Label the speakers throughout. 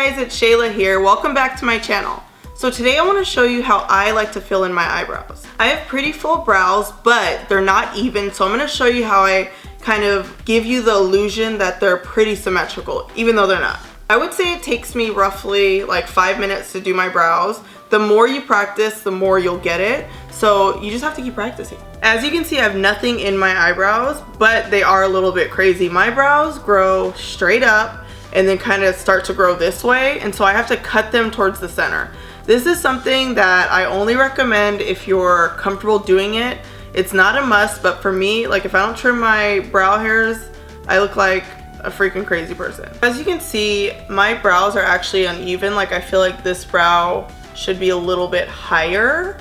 Speaker 1: guys, it's Shayla here. Welcome back to my channel. So today I want to show you how I like to fill in my eyebrows. I have pretty full brows, but they're not even, so I'm going to show you how I kind of give you the illusion that they're pretty symmetrical, even though they're not. I would say it takes me roughly like 5 minutes to do my brows. The more you practice, the more you'll get it. So you just have to keep practicing. As you can see, I have nothing in my eyebrows, but they are a little bit crazy. My brows grow straight up and then kind of start to grow this way, and so I have to cut them towards the center. This is something that I only recommend if you're comfortable doing it. It's not a must, but for me, like if I don't trim my brow hairs, I look like a freaking crazy person. As you can see, my brows are actually uneven. Like I feel like this brow should be a little bit higher,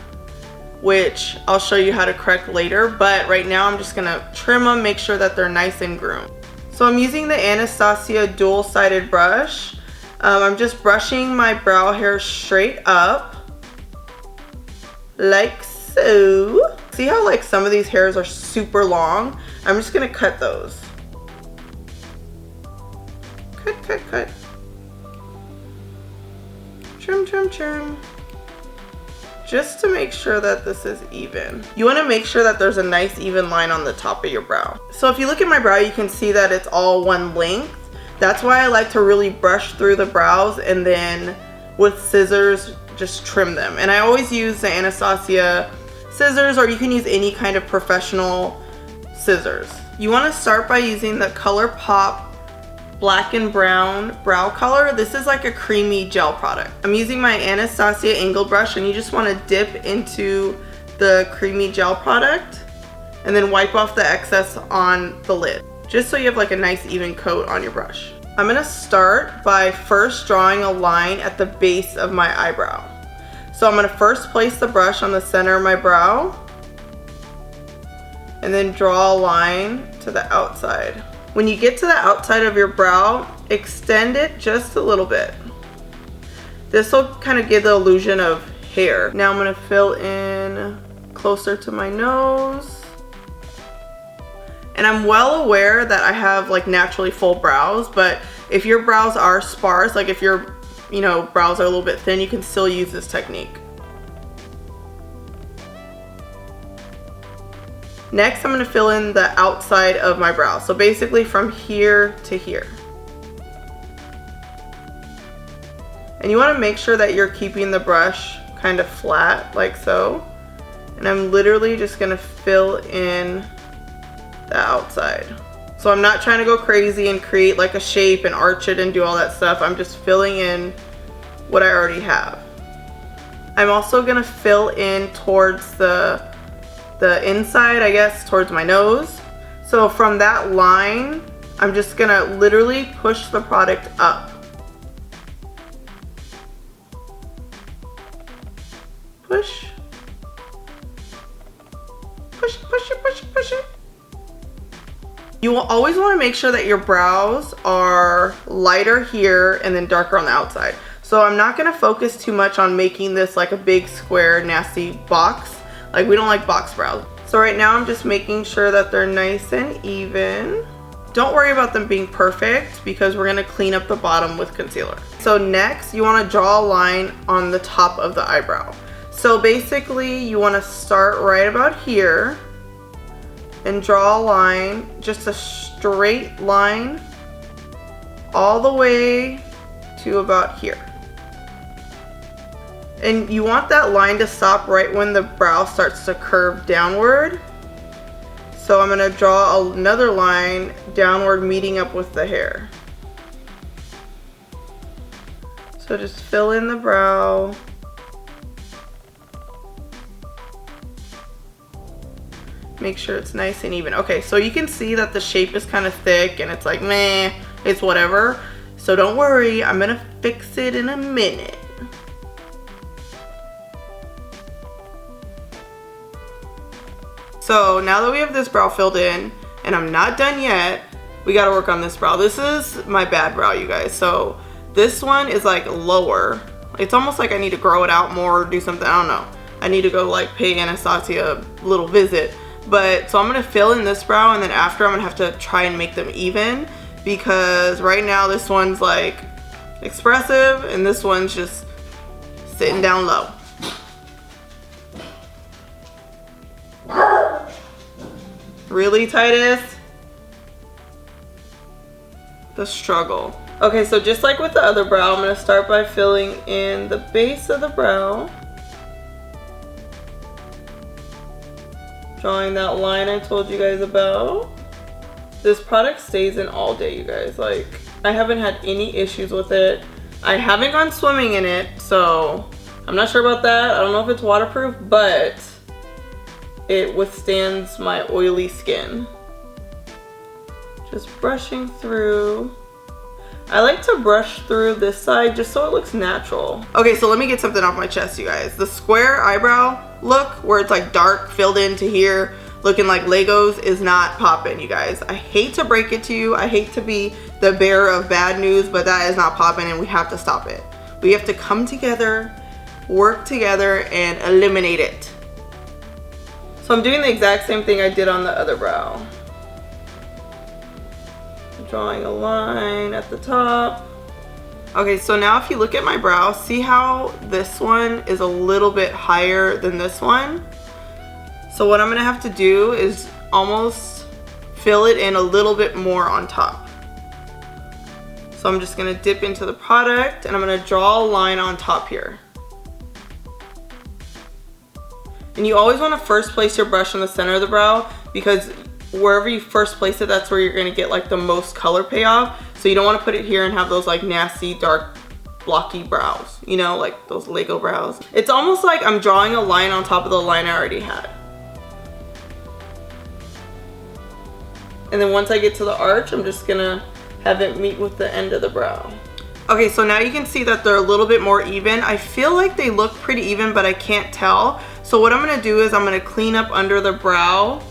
Speaker 1: which I'll show you how to correct later, but right now I'm just gonna trim them, make sure that they're nice and groomed. So I'm using the Anastasia dual-sided brush. I'm just brushing my brow hair straight up, like so. See how like some of these hairs are super long? I'm just gonna cut those. Cut, cut, cut. Trim, trim, trim. Just to make sure that this is even. You want to make sure that there's a nice even line on the top of your brow. So if you look at my brow, you can see that it's all one length. That's why I like to really brush through the brows and then with scissors just trim them. And I always use the Anastasia scissors, or you can use any kind of professional scissors. You want to start by using the ColourPop black and brown brow color. This is like a creamy gel product. I'm using my Anastasia angled brush, and you just want to dip into the creamy gel product and then wipe off the excess on the lid, just so you have like a nice even coat on your brush. I'm gonna start by first drawing a line at the base of my eyebrow. So I'm gonna first place the brush on the center of my brow and then draw a line to the outside. When you get to the outside of your brow, extend it just a little bit. This will kind of give the illusion of hair. Now I'm gonna fill in closer to my nose. And I'm well aware that I have like naturally full brows, but if your brows are sparse, like if your brows are a little bit thin, you can still use this technique. Next, I'm going to fill in the outside of my brow. So basically from here to here. And you want to make sure that you're keeping the brush kind of flat, like so. And I'm literally just going to fill in the outside. So I'm not trying to go crazy and create like a shape and arch it and do all that stuff. I'm just filling in what I already have. I'm also going to fill in towards the inside, I guess, towards my nose. So from that line, I'm just gonna literally push the product up. Push. Push, push it, push it, push it. You will always want to make sure that your brows are lighter here and then darker on the outside. So I'm not gonna focus too much on making this like a big square nasty box. Like we don't like box brows. So right now I'm just making sure that they're nice and even. Don't worry about them being perfect because we're gonna clean up the bottom with concealer. So next you wanna draw a line on the top of the eyebrow. So basically you wanna start right about here and draw a line, just a straight line all the way to about here. And you want that line to stop right when the brow starts to curve downward. So I'm gonna draw another line downward meeting up with the hair. So just fill in the brow. Make sure it's nice and even. Okay, so you can see that the shape is kind of thick and it's like, meh, it's whatever. So don't worry, I'm gonna fix it in a minute. So now that we have this brow filled in, and I'm not done yet, we gotta work on this brow. This is my bad brow, you guys. So this one is like lower. It's almost like I need to grow it out more or do something, I don't know. I need to go like pay Anastasia a little visit. But so I'm gonna fill in this brow, and then after I'm gonna have to try and make them even, because right now this one's like expressive, and this one's just sitting down low. Really, Titus? The struggle. Okay, so just like with the other brow, I'm gonna start by filling in the base of the brow. Drawing that line I told you guys about. This product stays in all day, you guys. Like, I haven't had any issues with it. I haven't gone swimming in it, so I'm not sure about that. I don't know if it's waterproof, but it withstands my oily skin. Just brushing through. I like to brush through this side just so it looks natural. Okay, so let me get something off my chest, you guys. The square eyebrow look, where it's like dark filled into here, looking like Legos, is not popping, you guys. I hate to break it to you. I hate to be the bearer of bad news, but that is not popping, and we have to stop it. We have to come together, work together, and eliminate it. So I'm doing the exact same thing I did on the other brow. Drawing a line at the top. Okay, so now if you look at my brow, see how this one is a little bit higher than this one? So what I'm gonna have to do is almost fill it in a little bit more on top. So I'm just gonna dip into the product and I'm gonna draw a line on top here. And you always wanna first place your brush in the center of the brow, because wherever you first place it, that's where you're gonna get like the most color payoff. So you don't wanna put it here and have those like nasty, dark, blocky brows, you know, like those Lego brows. It's almost like I'm drawing a line on top of the line I already had. And then once I get to the arch, I'm just gonna have it meet with the end of the brow. Okay, so now you can see that they're a little bit more even. I feel like they look pretty even, but I can't tell. So what I'm gonna do is I'm gonna clean up under the brow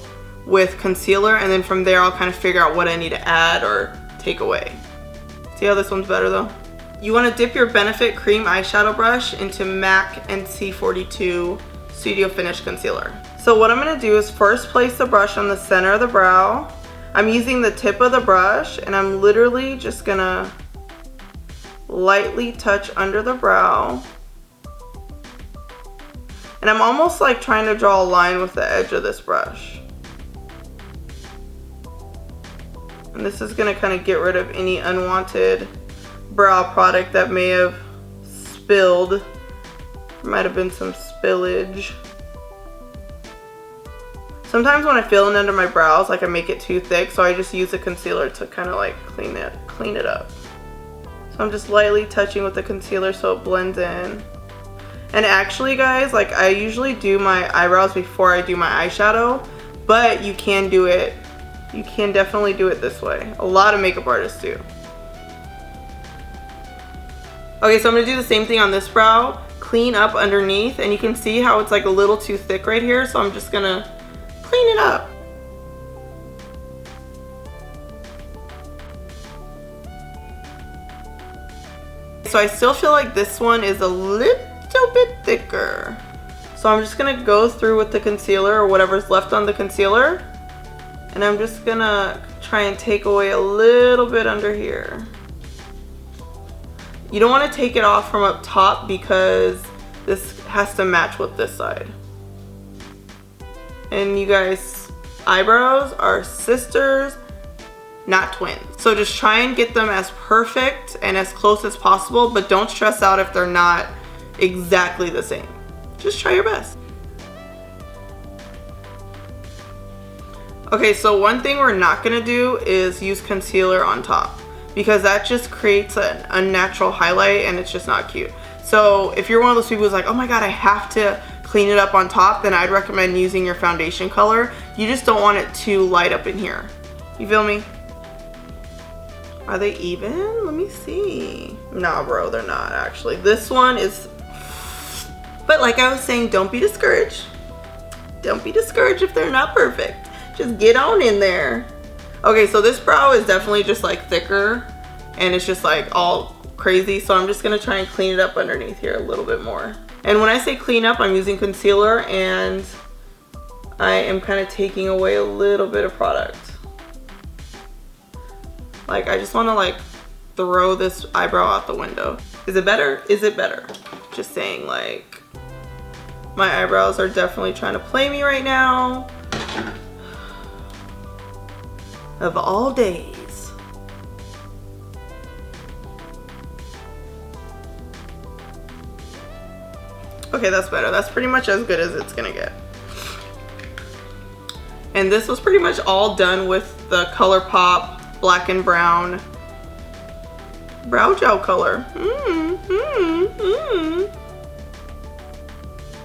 Speaker 1: with concealer, and then from there I'll kind of figure out what I need to add or take away. See how this one's better though? You want to dip your Benefit Cream eyeshadow brush into MAC NC42 Studio Finish Concealer. So what I'm going to do is first place the brush on the center of the brow. I'm using the tip of the brush, and I'm literally just going to lightly touch under the brow. And I'm almost like trying to draw a line with the edge of this brush. And this is gonna kind of get rid of any unwanted brow product that may have spilled. There might have been some spillage. Sometimes when I fill in under my brows, like I make it too thick, so I just use a concealer to kind of like clean it up. So I'm just lightly touching with the concealer so it blends in. And actually guys, like I usually do my eyebrows before I do my eyeshadow, but you can do it. You can definitely do it this way. A lot of makeup artists do. Okay, so I'm gonna do the same thing on this brow. Clean up underneath, and you can see how it's like a little too thick right here, so I'm just gonna clean it up. So I still feel like this one is a little bit thicker. So I'm just gonna go through with the concealer or whatever's left on the concealer. And I'm just gonna try and take away a little bit under here. You don't want to take it off from up top because this has to match with this side. And you guys, eyebrows are sisters, not twins. So just try and get them as perfect and as close as possible, but don't stress out if they're not exactly the same. Just try your best. Okay, so one thing we're not gonna do is use concealer on top, because that just creates an unnatural highlight and it's just not cute. So if you're one of those people who's like, oh my god, I have to clean it up on top, then I'd recommend using your foundation color. You just don't want it to light up in here. You feel me? Are they even? Let me see. Nah, bro, they're not actually. This one is, but like I was saying, don't be discouraged. Don't be discouraged if they're not perfect. Just get on in there. Okay, so this brow is definitely just like thicker and it's just like all crazy. So I'm just gonna try and clean it up underneath here a little bit more. And when I say clean up, I'm using concealer and I am kind of taking away a little bit of product. Like I just wanna like throw this eyebrow out the window. Is it better? Is it better? Just saying, like, my eyebrows are definitely trying to play me right now. Of all days. Okay, that's better. That's pretty much as good as it's gonna get. And this was pretty much all done with the ColourPop black and brown brow gel color.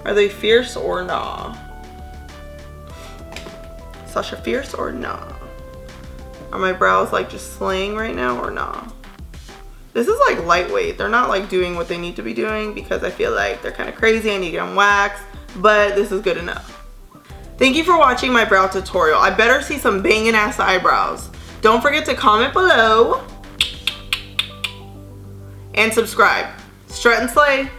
Speaker 1: Are they fierce or nah? Sasha, fierce or nah? Are my brows like just slaying right now or nah? This is like lightweight. They're not like doing what they need to be doing because I feel like they're kind of crazy. I need to get them waxed, but this is good enough. Thank you for watching my brow tutorial. I better see some banging ass eyebrows. Don't forget to comment below and subscribe. Strut and slay.